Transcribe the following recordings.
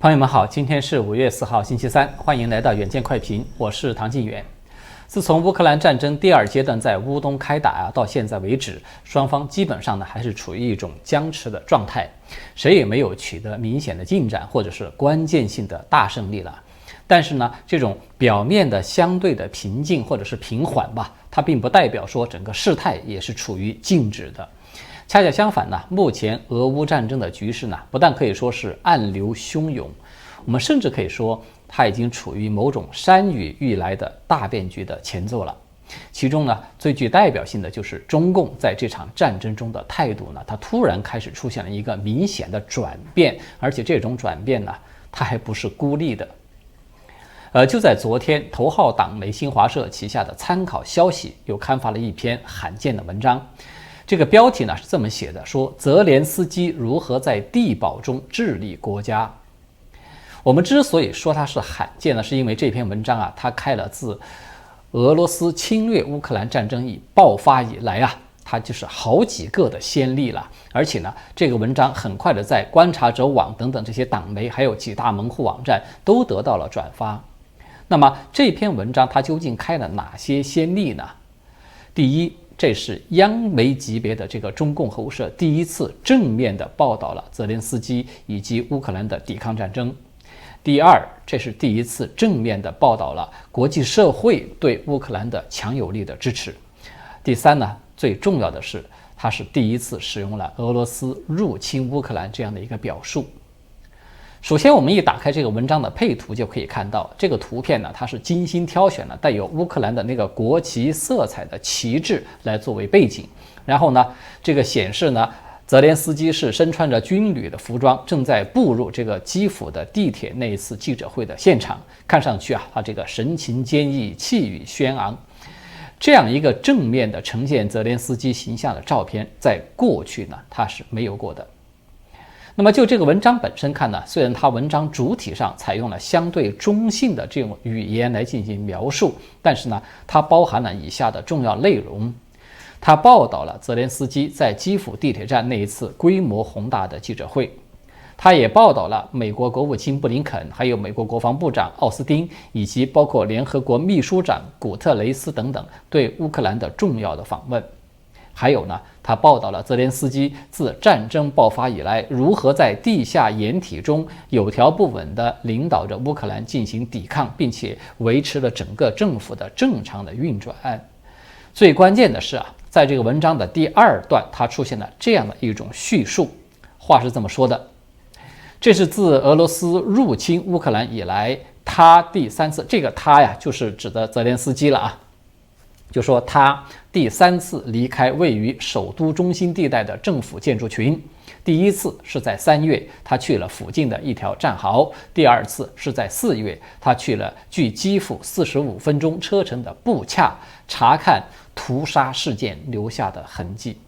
朋友们好，今天是5月4号星期三，欢迎来到远见快评，我是唐晋远。自从乌克兰战争第2阶段在乌东开打到现在为止，双方基本上还是处于一种僵持的状态，谁也没有取得明显的进展或者是关键性的大胜利了。但是呢，这种表面的相对的平静或者是平缓吧，它并不代表说整个事态也是处于静止的。恰恰相反呢，目前俄乌战争的局势呢，不但可以说是暗流汹涌，我们甚至可以说它已经处于某种山雨欲来的大变局的前奏了。其中呢，最具代表性的就是中共在这场战争中的态度呢，它突然开始出现了一个明显的转变，而且这种转变呢，它还不是孤立的。就在昨天，头号党媒新华社旗下的参考消息又刊发了一篇罕见的文章。这个标题呢是这么写的，说泽连斯基如何在地堡中治理国家。我们之所以说它是罕见呢，是因为这篇文章它开了自俄罗斯侵略乌克兰战争爆发以来它就是好几个的先例了。而且呢，这个文章很快的在观察者网等等这些党媒还有几大门户网站都得到了转发。那么这篇文章它究竟开了哪些先例呢？第一，这是央媒级别的这个中共核社第一次正面的报道了泽连斯基以及乌克兰的抵抗战争。第二，这是第一次正面的报道了国际社会对乌克兰的强有力的支持。第三呢，最重要的是，它是第一次使用了俄罗斯入侵乌克兰这样的一个表述。首先，我们一打开这个文章的配图，就可以看到这个图片呢，它是精心挑选了带有乌克兰的那个国旗色彩的旗帜来作为背景。然后呢，这个显示呢，泽连斯基是身穿着军旅的服装，正在步入这个基辅的地铁那一次记者会的现场。看上去他这个神情坚毅，气宇轩昂。这样一个正面的呈现泽连斯基形象的照片，在过去呢，它是没有过的。那么就这个文章本身看呢，虽然它文章主体上采用了相对中性的这种语言来进行描述，但是呢，它包含了以下的重要内容。它报道了泽连斯基在基辅地铁站那一次规模宏大的记者会，它也报道了美国国务卿布林肯，还有美国国防部长奥斯汀，以及包括联合国秘书长古特雷斯等等对乌克兰的重要的访问。还有呢，他报道了泽连斯基自战争爆发以来，如何在地下掩体中有条不紊地领导着乌克兰进行抵抗，并且维持了整个政府的正常的运转。最关键的是在这个文章的第2段，它出现了这样的一种叙述。话是这么说的：这是自俄罗斯入侵乌克兰以来，他第3次，这个他就是指的泽连斯基了就说他第3次离开位于首都中心地带的政府建筑群。第1次是在3月，他去了附近的一条战壕；第2次是在4月，他去了距基辅45分钟车程的布恰，查看屠杀事件留下的痕迹。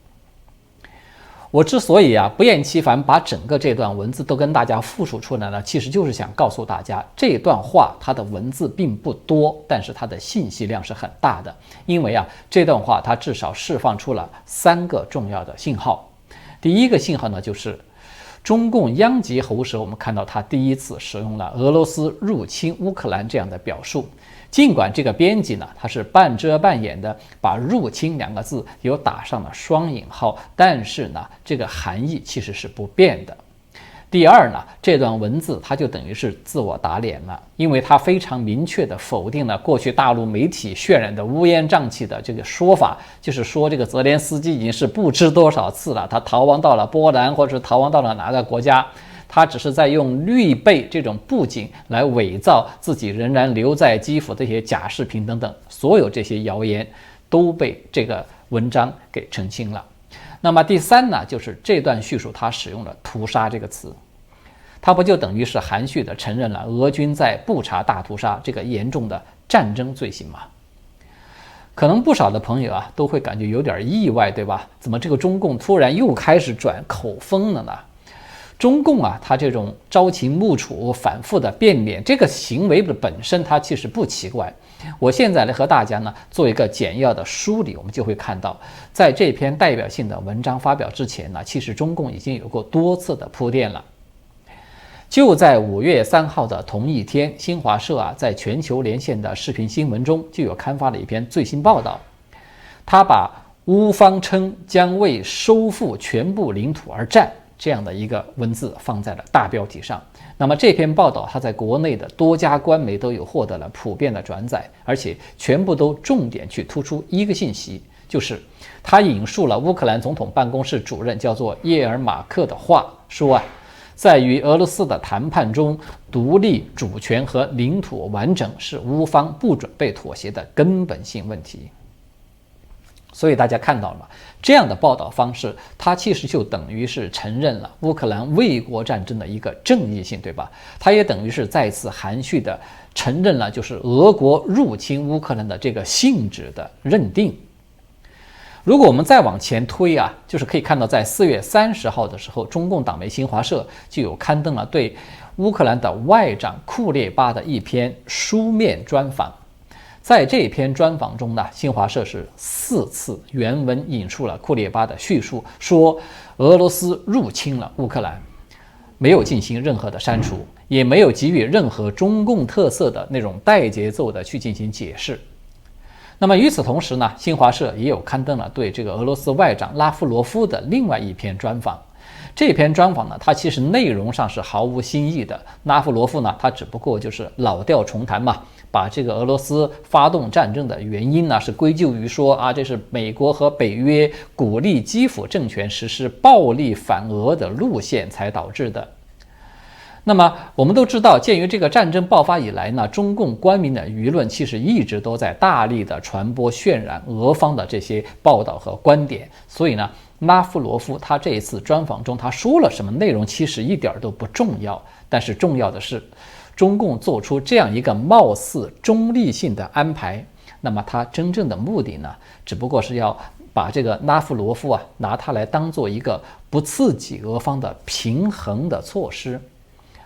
我之所以不厌其烦把整个这段文字都跟大家复述出来呢，其实就是想告诉大家，这段话它的文字并不多，但是它的信息量是很大的。因为这段话它至少释放出了3个重要的信号。第一个信号呢，就是中共央级喉舌，我们看到他第一次使用了俄罗斯入侵乌克兰这样的表述。尽管这个编辑呢，他是半遮半掩的把入侵2个字有打上了双引号，但是呢，这个含义其实是不变的。第二呢，这段文字它就等于是自我打脸了，因为它非常明确地否定了过去大陆媒体渲染的乌烟瘴气的这个说法，就是说这个泽连斯基已经是不知多少次了，他逃亡到了波兰，或者是逃亡到了哪个国家。他只是在用绿背这种布景来伪造自己仍然留在基辅这些假视频等等，所有这些谣言都被这个文章给澄清了。那么第3呢，就是这段叙述他使用了屠杀这个词，他不就等于是含蓄地承认了俄军在布查大屠杀这个严重的战争罪行吗？可能不少的朋友都会感觉有点意外，对吧？怎么这个中共突然又开始转口风了呢？中共他这种朝秦暮楚、反复的变脸，这个行为的本身它其实不奇怪。我现在来和大家呢做一个简要的梳理，我们就会看到，在这篇代表性的文章发表之前呢，其实中共已经有过多次的铺垫了。就在5月3号的同一天，新华社在全球连线的视频新闻中就有刊发了一篇最新报道，他把乌方称将为收复全部领土而战这样的一个文字放在了大标题上。那么这篇报道它在国内的多家官媒都有获得了普遍的转载，而且全部都重点去突出一个信息，就是他引述了乌克兰总统办公室主任叫做叶尔马克的话，说在与俄罗斯的谈判中，独立、主权和领土完整是乌方不准备妥协的根本性问题。所以大家看到了吗？这样的报道方式，它其实就等于是承认了乌克兰卫国战争的一个正义性，对吧？它也等于是再次含蓄的承认了就是俄国入侵乌克兰的这个性质的认定。如果我们再往前推就是可以看到，在4月30号的时候，中共党媒新华社就有刊登了对乌克兰的外长库列巴的一篇书面专访。在这篇专访中呢，新华社是4次原文引述了库列巴的叙述，说俄罗斯入侵了乌克兰，没有进行任何的删除，也没有给予任何中共特色的那种带节奏的去进行解释。那么与此同时呢，新华社也有刊登了对这个俄罗斯外长拉夫罗夫的另外一篇专访。这篇专访呢，它其实内容上是毫无新意的。拉夫罗夫呢，他只不过就是老调重弹嘛，把这个俄罗斯发动战争的原因呢，是归咎于说这是美国和北约鼓励基辅政权实施暴力反俄的路线才导致的。那么我们都知道，鉴于这个战争爆发以来呢，中共官民的舆论其实一直都在大力的传播渲染俄方的这些报道和观点，所以呢，拉夫罗夫他这一次专访中他说了什么内容其实一点都不重要，但是重要的是中共做出这样一个貌似中立性的安排，那么他真正的目的呢，只不过是要把这个拉夫罗夫拿它来当做一个不刺激俄方的平衡的措施，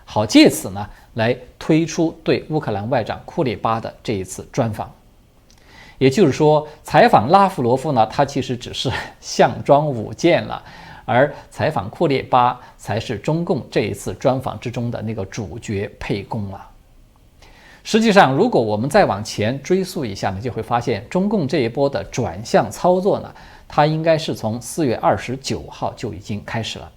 好借此呢来推出对乌克兰外长库列巴的这一次专访。也就是说，采访拉夫罗夫呢，他其实只是项庄舞剑了，而采访库列巴才是中共这一次专访之中的那个主角沛公了。实际上，如果我们再往前追溯一下呢，就会发现中共这一波的转向操作呢，它应该是从4月29号就已经开始了。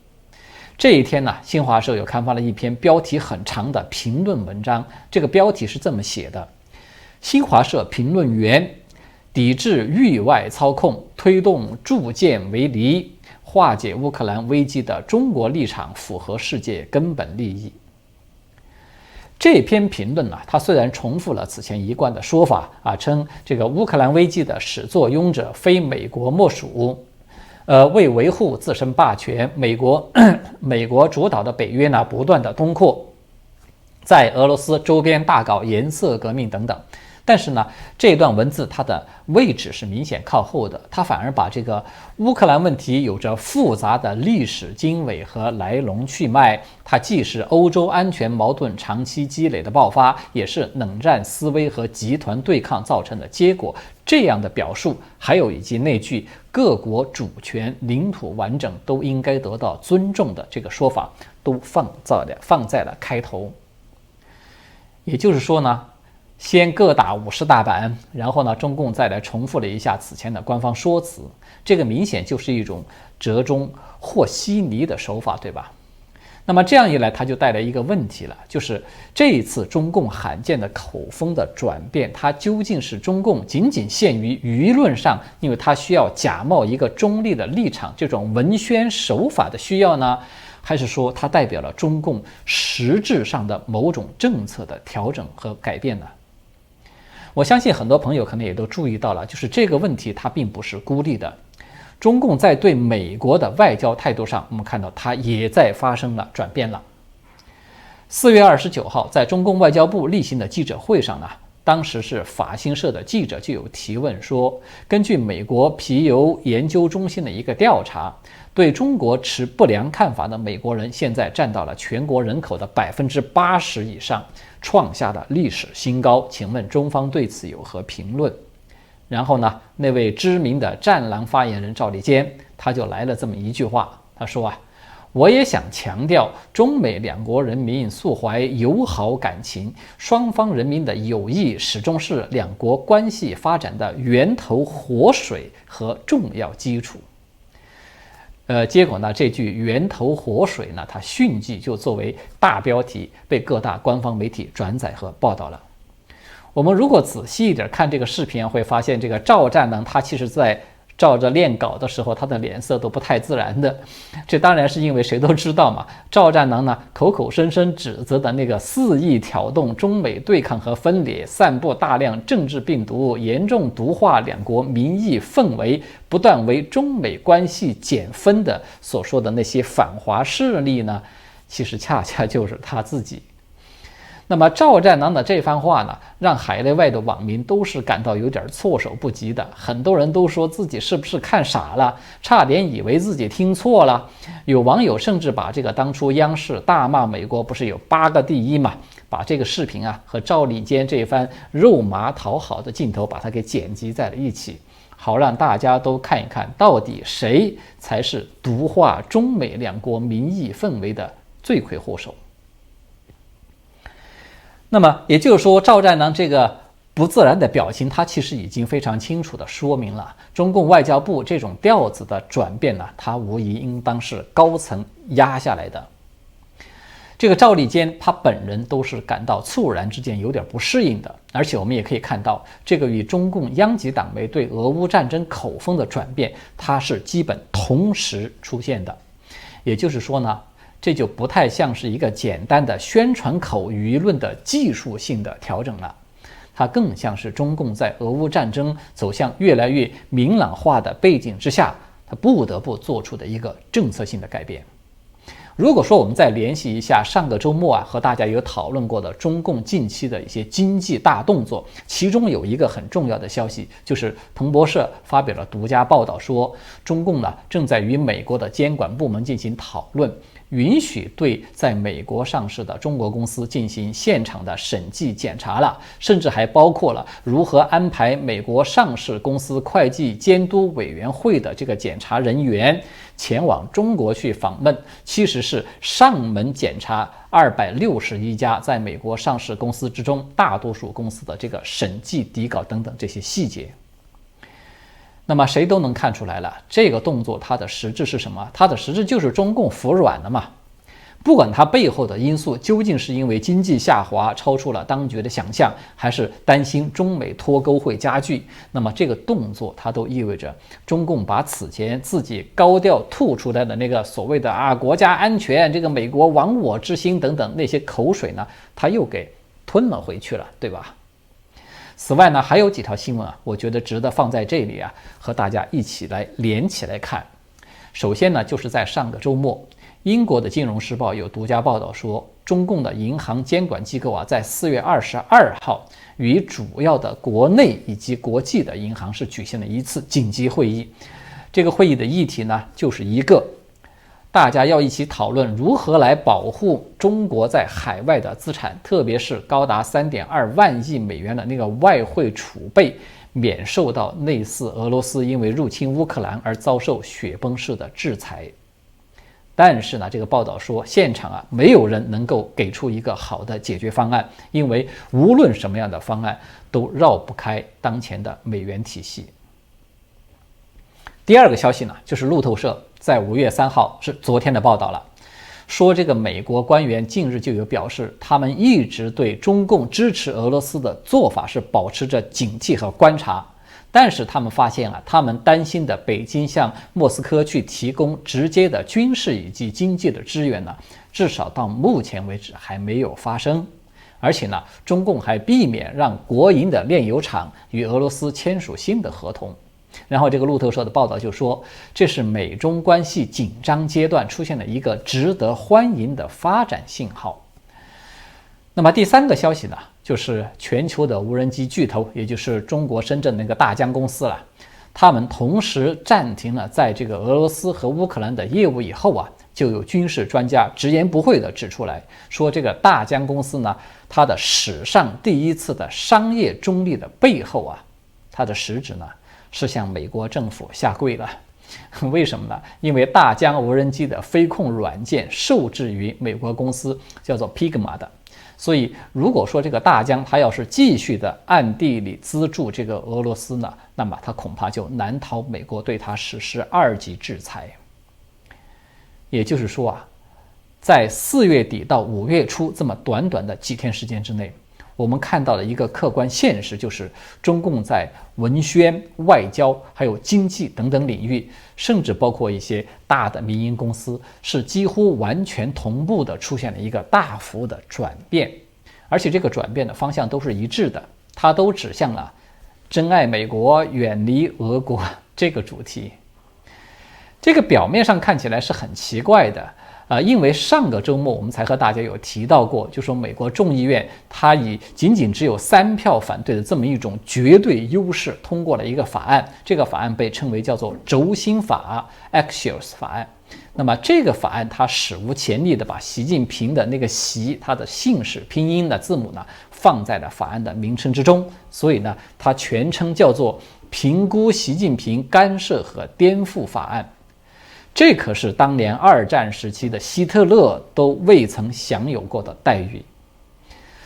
这一天呢，新华社有刊发了一篇标题很长的评论文章，这个标题是这么写的：新华社评论员抵制域外操控，推动铸剑为犁，化解乌克兰危机的中国立场符合世界根本利益。这篇评论呢，它虽然重复了此前一贯的说法称这个乌克兰危机的始作俑者非美国莫属，为维护自身霸权，美国主导的北约呢不断的东扩，在俄罗斯周边大搞颜色革命等等。但是呢，这段文字它的位置是明显靠后的，它反而把这个乌克兰问题有着复杂的历史经纬和来龙去脉，它既是欧洲安全矛盾长期积累的爆发，也是冷战思维和集团对抗造成的结果。这样的表述，还有以及那句各国主权、领土完整都应该得到尊重的这个说法，都放在了开头。也就是说呢，先各打50大板，然后呢，中共再来重复了一下此前的官方说辞，这个明显就是一种折中和稀泥的手法，对吧？那么这样一来，它就带来一个问题了，就是这一次中共罕见的口风的转变，它究竟是中共仅仅限于舆论上，因为它需要假冒一个中立的立场这种文宣手法的需要呢？还是说它代表了中共实质上的某种政策的调整和改变呢？我相信很多朋友可能也都注意到了，就是这个问题它并不是孤立的。中共在对美国的外交态度上，我们看到它也在发生了转变了。4月29号，在中共外交部例行的记者会上呢，当时是法新社的记者就有提问说，根据美国皮尤研究中心的一个调查，对中国持不良看法的美国人现在占到了全国人口的80%以上，创下了历史新高。请问中方对此有何评论？然后呢，那位知名的战狼发言人赵立坚他就来了这么一句话，他说我也想强调，中美两国人民素怀友好感情，双方人民的友谊始终是两国关系发展的源头活水和重要基础。结果呢，这句源头活水呢，它迅即就作为大标题被各大官方媒体转载和报道了。我们如果仔细一点看这个视频，会发现这个赵战狼他其实在照着练稿的时候，他的脸色都不太自然的。这当然是因为谁都知道嘛，赵战狼呢口口声声指责的那个肆意挑动中美对抗和分裂，散布大量政治病毒，严重毒化两国民意氛围，不断为中美关系减分的所说的那些反华势力呢，其实恰恰就是他自己。那么赵战狼的这番话呢，让海内外的网民都是感到有点措手不及的。很多人都说自己是不是看傻了，差点以为自己听错了。有网友甚至把这个当初央视大骂美国不是有8个第一嘛，把这个视频啊和赵立坚这番肉麻讨好的镜头把它给剪辑在了一起，好让大家都看一看到底谁才是毒化中美两国民意氛围的罪魁祸首。那么也就是说，赵战狼这个不自然的表情，他其实已经非常清楚地说明了中共外交部这种调子的转变呢，它无疑应当是高层压下来的。这个赵立坚他本人都是感到猝然之间有点不适应的，而且我们也可以看到，这个与中共央级党媒对俄乌战争口风的转变，它是基本同时出现的。也就是说呢，这就不太像是一个简单的宣传口舆论的技术性的调整了，它更像是中共在俄乌战争走向越来越明朗化的背景之下，它不得不做出的一个政策性的改变。如果说我们再联系一下上个周末和大家有讨论过的中共近期的一些经济大动作，其中有一个很重要的消息，就是彭博社发表了独家报道说，中共呢正在与美国的监管部门进行讨论，允许对在美国上市的中国公司进行现场的审计检查了，甚至还包括了如何安排美国上市公司会计监督委员会的这个检查人员前往中国去访问，其实是上门检查261家在美国上市公司之中大多数公司的这个审计底稿等等这些细节。那么谁都能看出来了，这个动作它的实质是什么？它的实质就是中共服软了嘛。不管它背后的因素究竟是因为经济下滑超出了当局的想象，还是担心中美脱钩会加剧，那么这个动作它都意味着中共把此前自己高调吐出来的那个所谓的国家安全，这个美国亡我之心等等那些口水呢，它又给吞了回去了，对吧？此外呢，还有几条新闻我觉得值得放在这里和大家一起来连起来看。首先呢，就是在上个周末，英国的《金融时报》有独家报道说，中共的银行监管机构在4月22号与主要的国内以及国际的银行是举行了一次紧急会议。这个会议的议题呢，就是大家要一起讨论如何来保护中国在海外的资产，特别是高达3.2万亿美元的那个外汇储备，免受到类似俄罗斯因为入侵乌克兰而遭受雪崩式的制裁。但是呢，这个报道说，现场没有人能够给出一个好的解决方案，因为无论什么样的方案都绕不开当前的美元体系。第二个消息呢，就是路透社在5月3号是昨天的报道了，说这个美国官员近日就有表示，他们一直对中共支持俄罗斯的做法是保持着警惕和观察，但是他们发现他们担心的北京向莫斯科去提供直接的军事以及经济的支援呢，至少到目前为止还没有发生。而且呢，中共还避免让国营的炼油厂与俄罗斯签署新的合同。然后这个路透社的报道就说，这是美中关系紧张阶段出现了一个值得欢迎的发展信号。那么第三个消息呢，就是全球的无人机巨头，也就是中国深圳那个大疆公司了，他们同时暂停了在这个俄罗斯和乌克兰的业务以后就有军事专家直言不讳地指出来说，这个大疆公司呢，它的史上第一次的商业中立的背后它的实质呢是向美国政府下跪了。为什么呢？因为大疆无人机的飞控软件受制于美国公司叫做 Pigma 的，所以如果说这个大疆它要是继续的暗地里资助这个俄罗斯呢，那么它恐怕就难逃美国对它实施2级制裁。也就是说啊，在4月底到5月初这么短短的几天时间之内，我们看到了一个客观现实，就是中共在文宣、外交还有经济等等领域，甚至包括一些大的民营公司，是几乎完全同步的出现了一个大幅的转变，而且这个转变的方向都是一致的，它都指向了珍爱美国、远离俄国这个主题。这个表面上看起来是很奇怪的。因为上个周末我们才和大家有提到过，就说美国众议院它以仅仅只有3票反对的这么一种绝对优势通过了一个法案，这个法案被称为叫做轴心法 Axios 法案。那么这个法案它史无前例的把习近平的那个习，他的姓氏拼音的字母呢放在了法案的名称之中，所以呢它全称叫做评估习近平干涉和颠覆法案。这可是当年2战时期的希特勒都未曾享有过的待遇，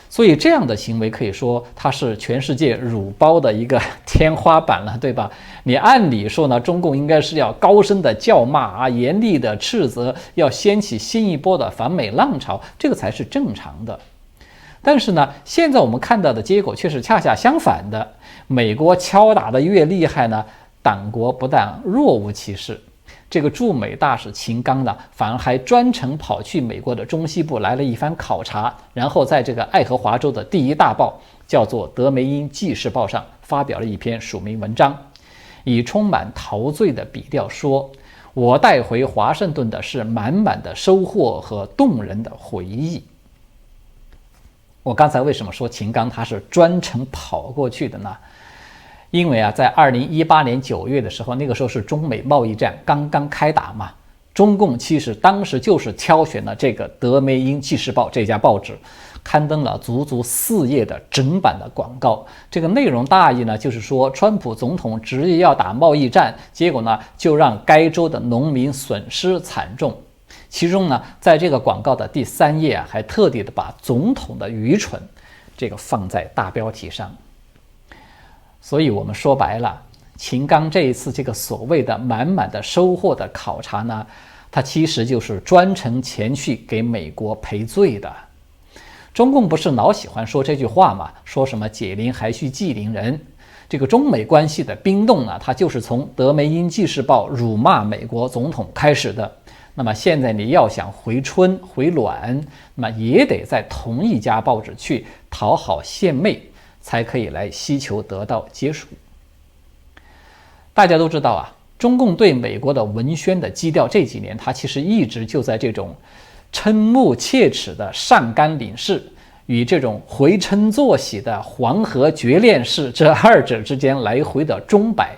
所以这样的行为可以说它是全世界辱包的一个天花板了，对吧？你按理说呢，中共应该是要高声的叫骂啊，严厉的斥责，要掀起新一波的反美浪潮，这个才是正常的。但是呢，现在我们看到的结果却是恰恰相反的，美国敲打的越厉害呢，党国不但若无其事，这个驻美大使秦刚呢，反而还专程跑去美国的中西部来了一番考察，然后在这个爱荷华州的第一大报叫做德梅因纪事报上发表了一篇署名文章，以充满陶醉的笔调说，我带回华盛顿的是满满的收获和动人的回忆。我刚才为什么说秦刚他是专程跑过去的呢？因为在2018年9月的时候，那个时候是中美贸易战刚刚开打嘛，中共其实当时就是挑选了这个德梅因纪事报这家报纸，刊登了足足4页的整版的广告。这个内容大意呢，就是说川普总统执意要打贸易战，结果呢就让该州的农民损失惨重。其中呢，在这个广告的第3页还特地的把总统的愚蠢这个放在大标题上。所以我们说白了，秦刚这一次这个所谓的满满的收获的考察呢，他其实就是专程前去给美国赔罪的。中共不是老喜欢说这句话嘛，说什么解铃还须系铃人。这个中美关系的冰冻呢，它就是从德梅因纪事报辱骂美国总统开始的。那么现在你要想回春回暖，那么也得在同一家报纸去讨好献媚，才可以来希求得到结束。大家都知道啊，中共对美国的文宣的基调这几年，它其实一直就在这种瞠目切齿的上甘岭式与这种回嗔作喜的黄河绝恋式这2者之间来回的钟摆。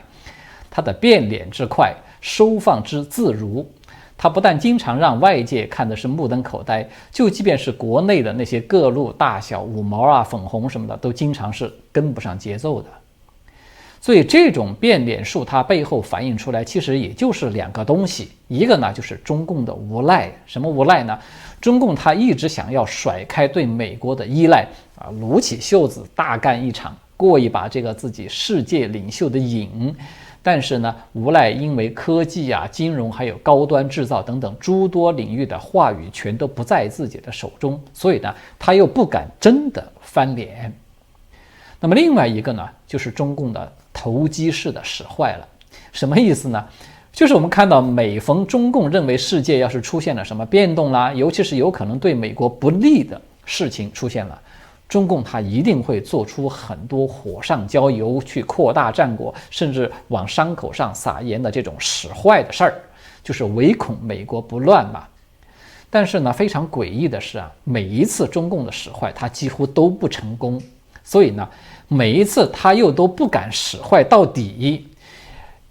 它的变脸之快，收放之自如，它不但经常让外界看的是目瞪口呆，就即便是国内的那些各路大小五毛啊、粉红什么的，都经常是跟不上节奏的。所以这种变脸术它背后反映出来其实也就是2个东西，一个呢就是中共的无赖。什么无赖呢？中共它一直想要甩开对美国的依赖啊，撸起袖子大干一场，过一把这个自己世界领袖的瘾。但是呢，无赖因为科技啊、金融还有高端制造等等诸多领域的话语权都不在自己的手中，所以呢，他又不敢真的翻脸。那么另外一个呢，就是中共的投机式的使坏了。什么意思呢？就是我们看到每逢中共认为世界要是出现了什么变动啦，尤其是有可能对美国不利的事情出现了，中共它一定会做出很多火上浇油，去扩大战果，甚至往伤口上撒盐的这种使坏的事儿，就是唯恐美国不乱嘛。但是呢，非常诡异的是每一次中共的使坏，它几乎都不成功，所以呢，每一次他又都不敢使坏到底。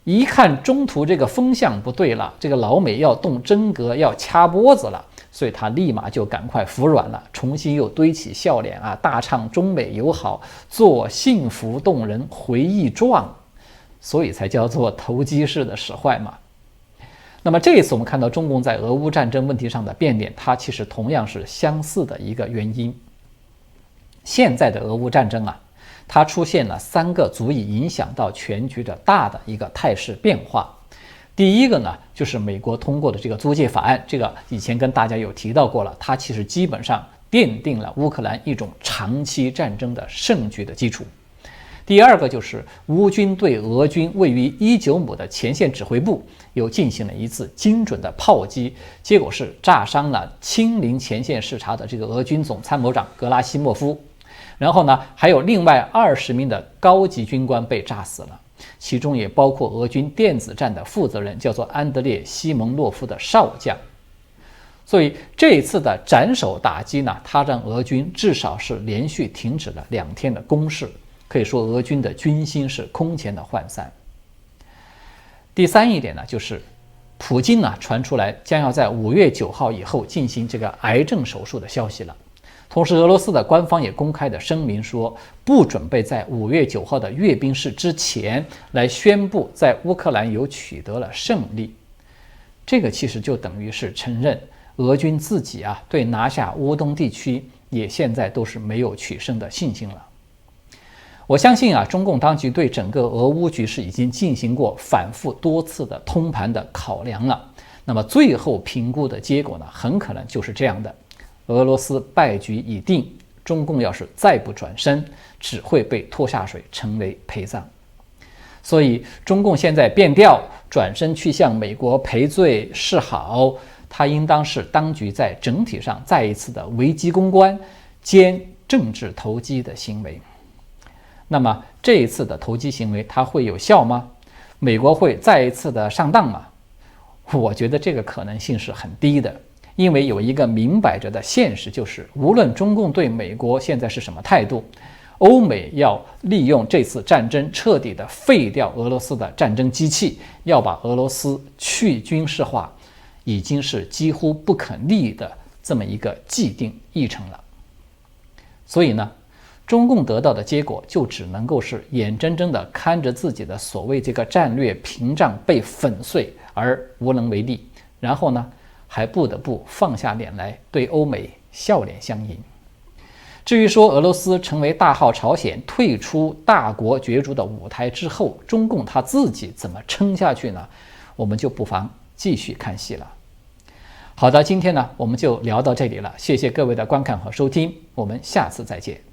一看中途这个风向不对了，这个老美要动真格，要掐脖子了，所以他立马就赶快服软了，重新又堆起笑脸大唱中美友好，做幸福动人回忆状，所以才叫做投机式的使坏嘛。那么这一次我们看到中共在俄乌战争问题上的变脸，它其实同样是相似的一个原因。现在的俄乌战争啊，它出现了3个足以影响到全局的大的一个态势变化。第一个呢，就是美国通过的这个租借法案，这个以前跟大家有提到过了，它其实基本上奠定了乌克兰一种长期战争的胜局的基础。第二个就是乌军对俄军位于19亩的前线指挥部又进行了一次精准的炮击，结果是炸伤了亲临前线视察的这个俄军总参谋长格拉西莫夫。然后呢，还有另外20名的高级军官被炸死了，其中也包括俄军电子战的负责人，叫做安德烈·西蒙诺夫的少将。所以这一次的斩首打击呢，它让俄军至少是连续停止了2天的攻势，可以说俄军的军心是空前的涣散。第三一点呢，就是普京呢传出来将要在5月9号以后进行这个癌症手术的消息了。同时，俄罗斯的官方也公开的声明说，不准备在5月9号的阅兵式之前来宣布在乌克兰有取得了胜利。这个其实就等于是承认俄军自己啊对拿下乌东地区也现在都是没有取胜的信心了。我相信啊，中共当局对整个俄乌局势已经进行过反复多次的通盘的考量了。那么最后评估的结果呢，很可能就是这样的：俄罗斯败局已定，中共要是再不转身，只会被拖下水，成为陪葬。所以，中共现在变调，转身去向美国赔罪示好，它应当是当局在整体上再一次的危机公关兼政治投机的行为。那么这一次的投机行为它会有效吗？美国会再一次的上当吗？我觉得这个可能性是很低的，因为有一个明摆着的现实，就是无论中共对美国现在是什么态度，欧美要利用这次战争彻底的废掉俄罗斯的战争机器，要把俄罗斯去军事化，已经是几乎不可逆的这么一个既定议程了。所以呢，中共得到的结果就只能够是眼睁睁地看着自己的所谓这个战略屏障被粉碎而无能为力，然后呢还不得不放下脸来对欧美笑脸相迎。至于说俄罗斯成为大号朝鲜退出大国角逐的舞台之后，中共他自己怎么撑下去呢？我们就不妨继续看戏了。好的，今天呢我们就聊到这里了，谢谢各位的观看和收听，我们下次再见。